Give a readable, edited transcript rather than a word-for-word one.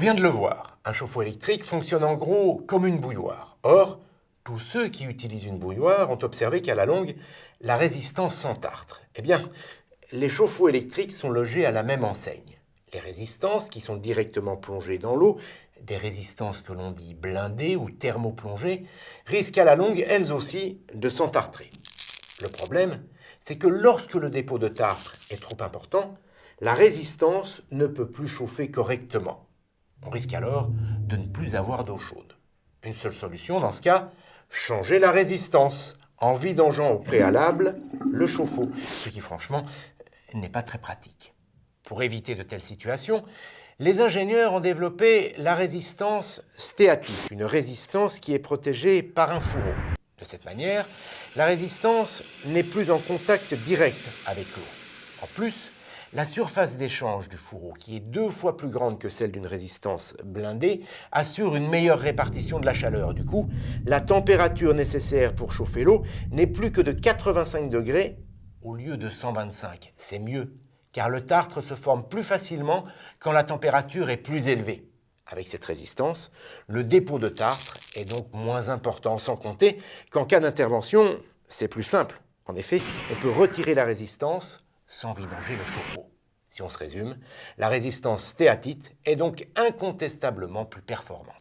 vient de le voir, un chauffe-eau électrique fonctionne en gros comme une bouilloire. Or, tous ceux qui utilisent une bouilloire ont observé qu'à la longue, la résistance s'entartre. Eh bien, les chauffe-eau électriques sont logés à la même enseigne. Les résistances qui sont directement plongées dans l'eau, des résistances que l'on dit blindées ou thermoplongées, risquent à la longue, elles aussi, de s'entartrer. Le problème, c'est que lorsque le dépôt de tartre est trop important, la résistance ne peut plus chauffer correctement. On risque alors de ne plus avoir d'eau chaude. Une seule solution dans ce cas, changer la résistance en vidangeant au préalable le chauffe-eau, ce qui franchement n'est pas très pratique. Pour éviter de telles situations, les ingénieurs ont développé la résistance stéatique, une résistance qui est protégée par un fourreau. De cette manière, la résistance n'est plus en contact direct avec l'eau. En plus, la surface d'échange du fourreau, qui est 2 fois plus grande que celle d'une résistance blindée, assure une meilleure répartition de la chaleur. Du coup, la température nécessaire pour chauffer l'eau n'est plus que de 85 degrés au lieu de 125. C'est mieux, car le tartre se forme plus facilement quand la température est plus élevée. Avec cette résistance, le dépôt de tartre est donc moins important, sans compter qu'en cas d'intervention, c'est plus simple. En effet, on peut retirer la résistance sans vidanger le chauffe-eau. Si on se résume, la résistance stéatite est donc incontestablement plus performante.